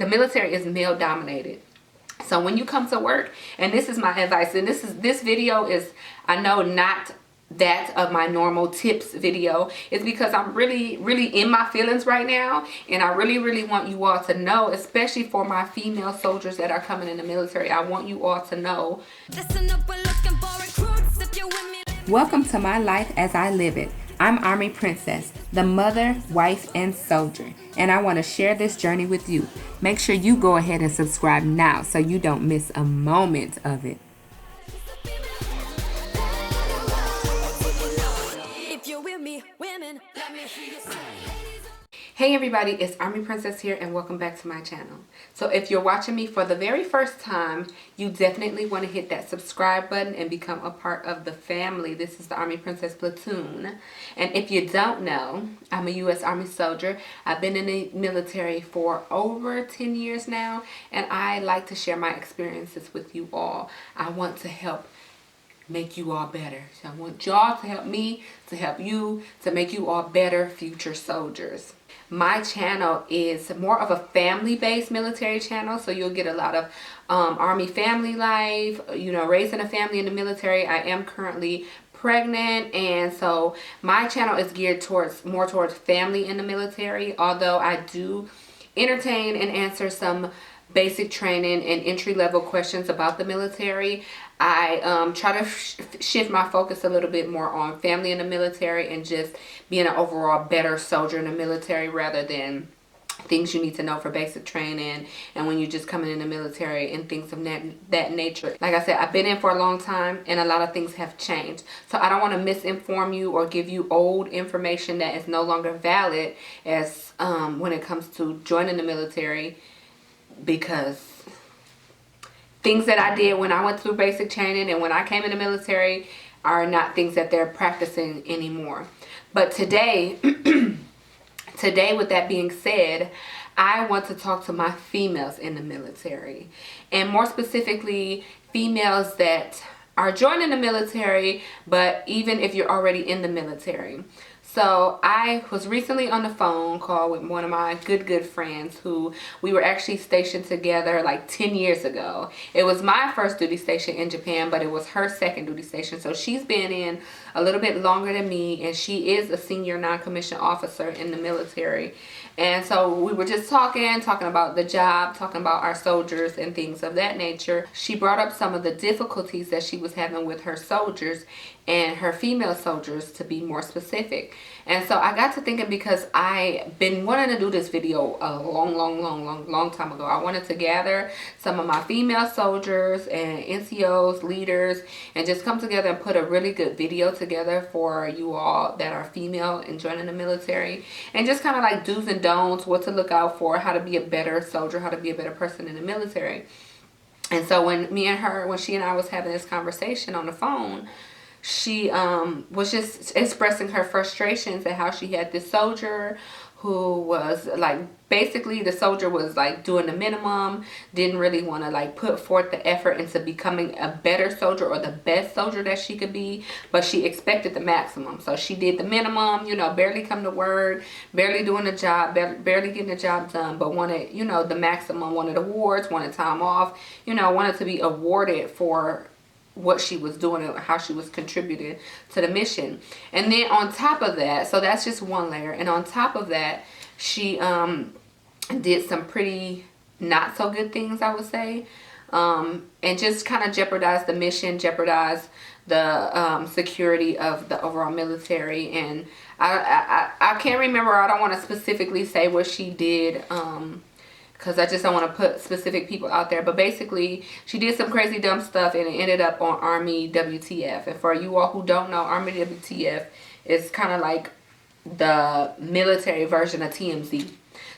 the military is male dominated. So when you come to work, and this is my advice, and this video is, I know, not that of my normal tips video. It's because I'm really in my feelings right now, and I really want you all to know, especially for my female soldiers that are coming in the military, I want you all to know. Welcome to my life as I live it. I'm Army Princess, the mother, wife, and soldier, and I want to share this journey with you. Make sure you go ahead and subscribe now so you don't miss a moment of it. If you're with me, women, let me hear you say. Hey everybody, it's Army Princess here, and welcome back to my channel. So if you're watching me for the very first time, you definitely want to hit that subscribe button and become a part of the family. This is the Army Princess Platoon. And if you don't know, I'm a U.S. Army soldier. I've been in the military for over 10 years now, and I like to share my experiences with you all. I want to help make you all better. So I want y'all to help me, to help you, to make you all better future soldiers. My channel is more of a family-based military channel, so you'll get a lot of Army family life, you know, raising a family in the military. I am currently pregnant, and so my channel is geared more towards family in the military, although I do entertain and answer some basic training and entry-level questions about the military. I try to shift my focus a little bit more on family in the military and just being an overall better soldier in the military, rather than things you need to know for basic training and when you're just coming in the military and things of that nature. Like I said, I've been in for a long time, and a lot of things have changed. So I don't want to misinform you or give you old information that is no longer valid as when it comes to joining the military, because things that I did when I went through basic training and when I came in the military are not things that they're practicing anymore. But today, with that being said, I want to talk to my females in the military, and more specifically females that are joining the military, but even if you're already in the military. So I was recently on the phone call with one of my good friends who we were actually stationed together like 10 years ago. It was my first duty station in Japan, but it was her second duty station. So she's been in a little bit longer than me, and she is a senior non-commissioned officer in the military. And so we were just talking about the job, talking about our soldiers and things of that nature. She brought up some of the difficulties that she was having with her soldiers, and her female soldiers, to be more specific. And so I got to thinking, because I've been wanting to do this video a long time ago. I wanted to gather some of my female soldiers and NCOs, leaders, and just come together and put a really good video together for you all that are female and joining the military, and just kind of like do's and don'ts, what to look out for, how to be a better soldier, how to be a better person in the military. And so when she and I was having this conversation on the phone, she was just expressing her frustrations at how she had this soldier who was like, basically the soldier was like doing the minimum, didn't really want to like put forth the effort into becoming a better soldier or the best soldier that she could be, but she expected the maximum. So she did the minimum, you know, barely come to work, barely doing the job, barely getting the job done, but wanted, you know, the maximum, wanted awards, wanted time off, you know, wanted to be awarded for what she was doing and how she was contributing to the mission. And then on top of that, so that's just one layer, and on top of that, she did some pretty not so good things, I would say, and just kind of jeopardized the mission, jeopardized the security of the overall military. And I can't remember, I don't want to specifically say what she did, because I just don't want to put specific people out there. But basically, she did some crazy dumb stuff, and it ended up on Army WTF. And for you all who don't know, Army WTF is kind of like the military version of TMZ.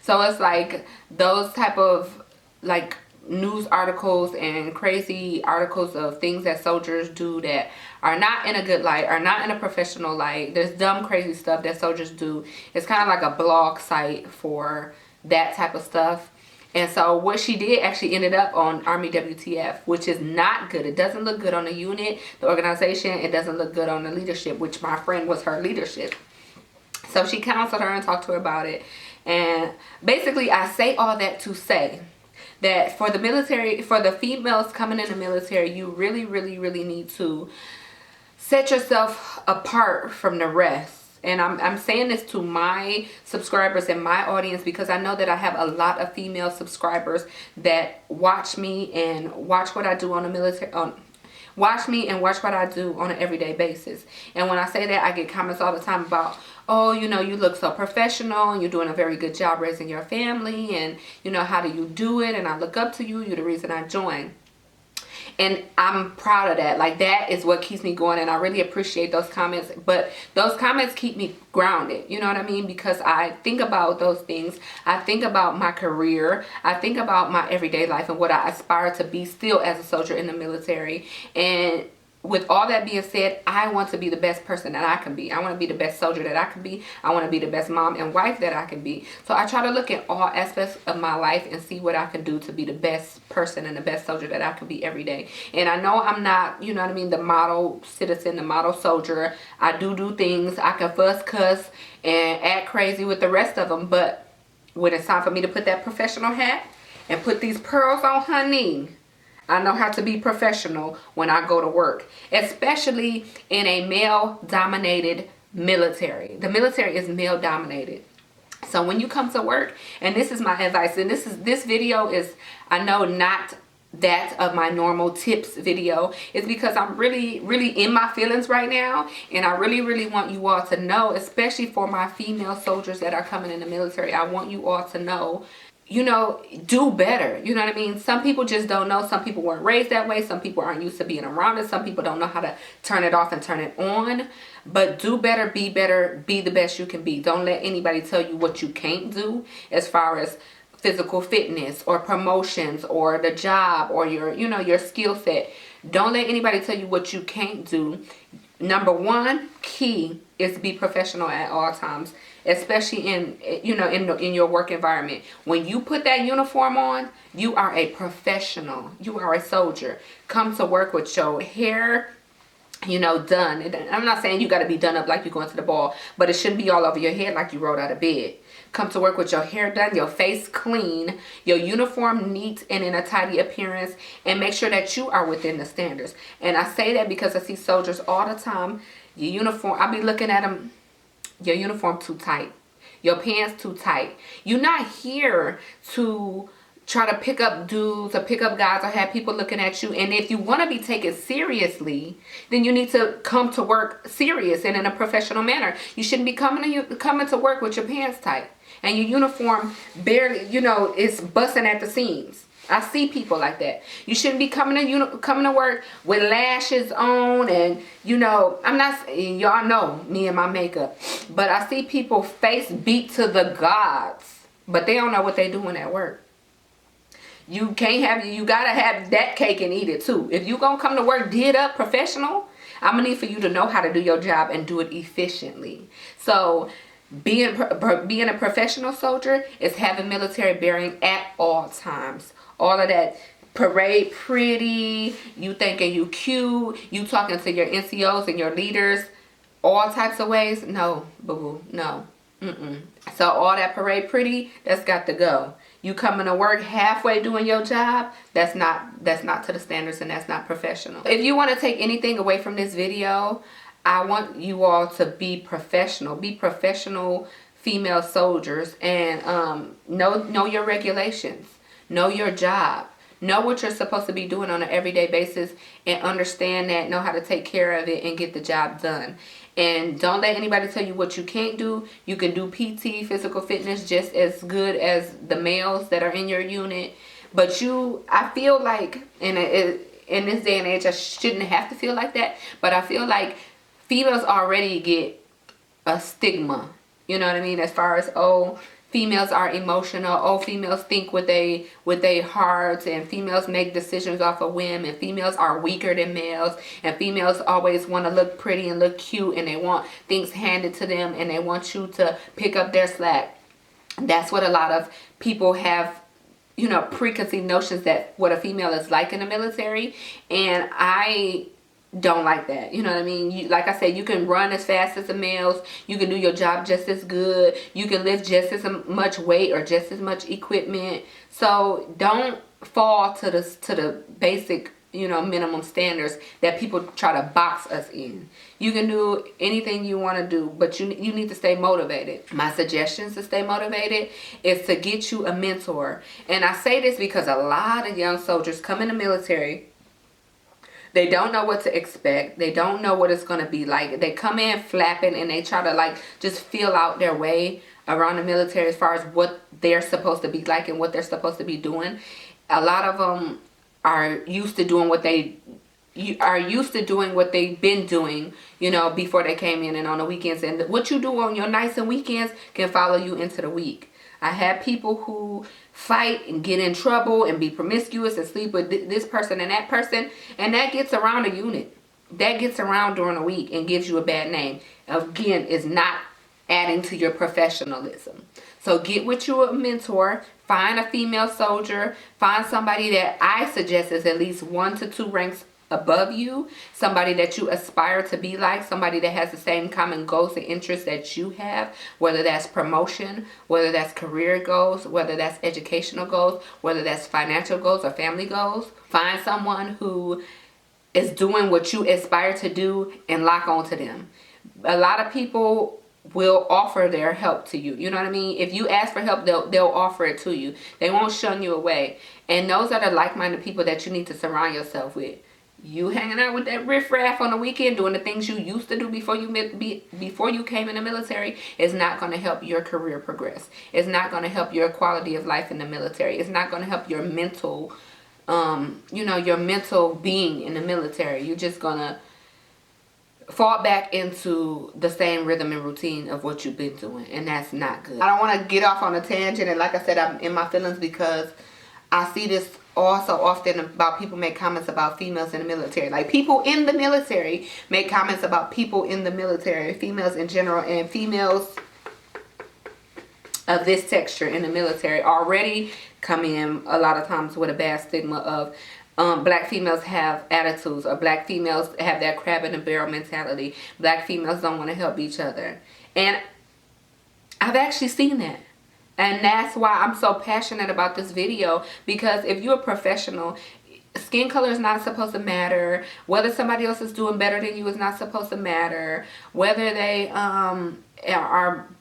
So it's like those type of like news articles and crazy articles of things that soldiers do that are not in a good light, are not in a professional light. There's dumb, crazy stuff that soldiers do. It's kind of like a blog site for that type of stuff. And so what she did actually ended up on Army WTF, which is not good. It doesn't look good on the unit, the organization. It doesn't look good on the leadership, which my friend was her leadership. So she counseled her and talked to her about it. And basically I say all that to say that for the military, for the females coming in the military, you really, really, really need to set yourself apart from the rest. And I'm saying this to my subscribers and my audience because I know that I have a lot of female subscribers that watch me and watch what I do on the military, watch me and watch what I do on an everyday basis. And when I say that, I get comments all the time about, oh, you know, you look so professional and you're doing a very good job raising your family, and you know, how do you do it, and I look up to you, you're the reason I joined. And I'm proud of that. Like, that is what keeps me going, and I really appreciate those comments. But those comments keep me grounded, you know what I mean? Because I think about those things. I think about my career. I think about my everyday life and what I aspire to be still as a soldier in the military. And with all that being said, I want to be the best person that I can be. I want to be the best soldier that I can be. I want to be the best mom and wife that I can be. So I try to look at all aspects of my life and see what I can do to be the best person and the best soldier that I can be every day. And I know I'm not, you know what I mean, the model citizen, the model soldier. I do things. I can fuss, cuss, and act crazy with the rest of them. But when it's time for me to put that professional hat and put these pearls on her knee, I know how to be professional when I go to work, especially in a male-dominated military. The military is male-dominated. So when you come to work, and this is my advice, and this video is, I know, not that of my normal tips video. It's because I'm really, really in my feelings right now, and I really, really want you all to know, especially for my female soldiers that are coming in the military, I want you all to know, you know, do better. You know what I mean? Some people just don't know. Some people weren't raised that way. Some people aren't used to being around it. Some people don't know how to turn it off and turn it on. But do better, be the best you can be. Don't let anybody tell you what you can't do as far as physical fitness or promotions or the job or your, you know, your skill set. Don't let anybody tell you what you can't do. Number one key is to be professional at all times, especially in, you know, in your work environment. When you put that uniform on, you are a professional. You are a soldier. Come to work with your hair, you know, done. I'm not saying you got to be done up like you're going to the ball, but it shouldn't be all over your head like you rolled out of bed. Come to work with your hair done, your face clean, your uniform neat and in a tidy appearance, and make sure that you are within the standards. And I say that because I see soldiers all the time. Your uniform, I be looking at them, your uniform too tight, your pants too tight. You're not here to try to pick up dudes or pick up guys or have people looking at you. And if you want to be taken seriously, then you need to come to work serious and in a professional manner. You shouldn't be coming to work with your pants tight and your uniform barely, you know, it's busting at the seams. I see people like that. You shouldn't be coming to work with lashes on, and you know, I'm not, y'all know me and my makeup, but I see people face beat to the gods, but they don't know what they're doing at work. You can't have, you gotta have that cake and eat it too. If you gonna come to work did up professional, I'm gonna need for you to know how to do your job and do it efficiently. So being a professional soldier is having military bearing at all times. All of that parade pretty, you thinking you cute, you talking to your NCOs and your leaders all types of ways. No, boo-boo, no. So all that parade pretty, that's got to go. You coming to work halfway doing your job, that's not to the standards, and that's not professional. If you want to take anything away from this video, I want you all to be professional. Be professional female soldiers, and know your regulations. Know your job. Know what you're supposed to be doing on an everyday basis, and understand that, know how to take care of it and get the job done. And don't let anybody tell you what you can't do. You can do PT, physical fitness, just as good as the males that are in your unit. But I feel like in this day and age, I shouldn't have to feel like that. But I feel like females already get a stigma. You know what I mean? As far as, oh, females are emotional. Oh, females think with they hearts, and females make decisions off a whim, and females are weaker than males, and females always want to look pretty and look cute, and they want things handed to them, and they want you to pick up their slack. That's what a lot of people have, you know, preconceived notions that what a female is like in the military. And I don't like that. You know what I mean? Like I said, you can run as fast as the males. You can do your job just as good. You can lift just as much weight or just as much equipment. So don't fall to the basic, you know, minimum standards that people try to box us in. You can do anything you want to do, but you need to stay motivated. My suggestions to stay motivated is to get you a mentor. And I say this because a lot of young soldiers come in the military. They don't know what to expect. They don't know what it's going to be like. They come in flapping and they try to like just feel out their way around the military as far as what they're supposed to be like and what they're supposed to be doing. A lot of them are used to doing what they've been doing, you know, before they came in and on the weekends. And what you do on your nights and weekends can follow you into the week. I had people who fight and get in trouble and be promiscuous and sleep with this person and that person, and that gets around a unit. That gets around during a week and gives you a bad name. Again, is not adding to your professionalism. So get with you a mentor. Find a female soldier. Find somebody that I suggest is at least 1 to 2 ranks above you, somebody that you aspire to be like, somebody that has the same common goals and interests that you have, whether that's promotion, whether that's career goals, whether that's educational goals, whether that's financial goals or family goals. Find someone who is doing what you aspire to do and lock on to them. A lot of people will offer their help to you. You know what I mean? If you ask for help, they'll offer it to you. They won't shun you away. And those are the like-minded people that you need to surround yourself with. You hanging out with that riffraff on the weekend, doing the things you used to do before you came in the military, is not going to help your career progress. It's not going to help your quality of life in the military. It's not going to help your mental, your mental being in the military. You're just going to fall back into the same rhythm and routine of what you've been doing, and that's not good. I don't want to get off on a tangent, and like I said, I'm in my feelings because I see this also often about people make comments about females in the military. Like, people in the military make comments about people in the military, females in general, and females of this texture in the military already come in a lot of times with a bad stigma of black females have attitudes, or black females have that crab in the barrel mentality. Black females don't want to help each other. And I've actually seen that. And that's why I'm so passionate about this video, because if you're a professional, skin color is not supposed to matter. Whether somebody else is doing better than you is not supposed to matter. Whether they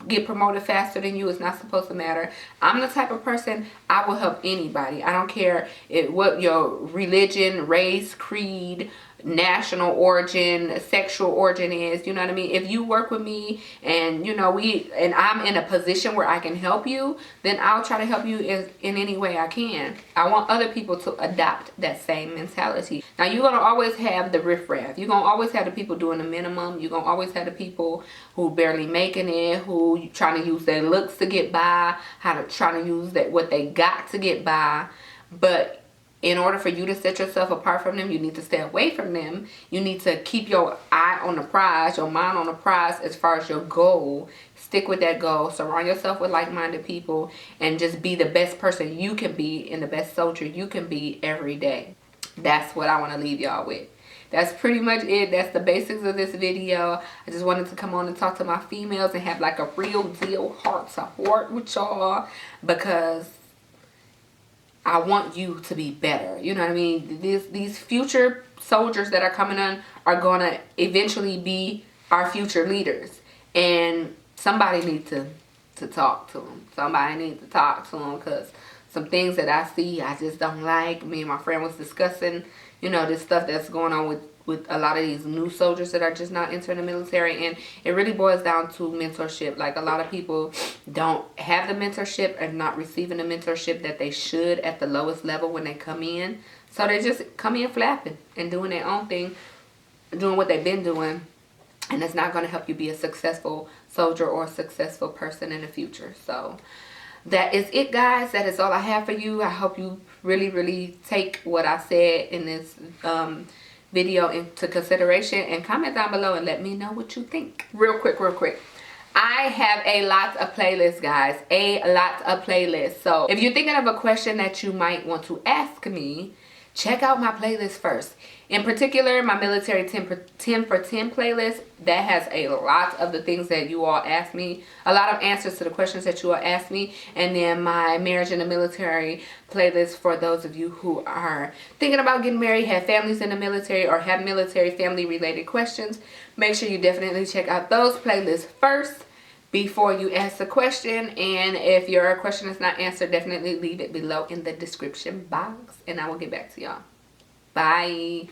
get promoted faster than you is not supposed to matter. I'm the type of person, I will help anybody. I don't care what your religion, race, creed, national origin, sexual origin is. You know what I mean? If you work with me and and I'm in a position where I can help you, then I'll try to help you in any way I can. I want other people to adopt that same mentality. Now, you're going to always have the riffraff. You're going to always have the people doing the minimum. You're going to always have the people who barely making it, who trying to use their looks to get by, trying to use what they got to get by. But in order for you to set yourself apart from them, you need to stay away from them. You need to keep your eye on the prize, your mind on the prize as far as your goal. Stick with that goal. Surround yourself with like-minded people and just be the best person you can be and the best soldier you can be every day. That's what I want to leave y'all with. That's pretty much it. That's the basics of this video. I just wanted to come on and talk to my females and have like a real deal heart to heart with y'all, because I want you to be better. You know what I mean? These future soldiers that are coming on are going to eventually be our future leaders. And somebody needs to talk to them. Somebody needs to talk to them, because some things that I see, I just don't like. Me and my friend was discussing, this stuff that's going on with a lot of these new soldiers that are just not entering the military. And it really boils down to mentorship. Like, a lot of people don't have the mentorship and not receiving the mentorship that they should at the lowest level when they come in. So they just come in flapping and doing their own thing, doing what they've been doing. And it's not going to help you be a successful soldier or a successful person in the future. So that is it, guys. That is all I have for you. I hope you really, really take what I said in this video into consideration, and comment down below and let me know what you think. Real quick, I have a lot of playlists, guys. A lot of playlists. So if you're thinking of a question that you might want to ask me, check out my playlist first. In particular, my military 10 for 10 playlist, that has a lot of the things that you all asked me, a lot of answers to the questions that you all asked me. And then my marriage in the military playlist for those of you who are thinking about getting married, have families in the military, or have military family related questions. Make sure you definitely check out those playlists first before you ask the question. And if your question is not answered, definitely leave it below in the description box, and I will get back to y'all. Bye.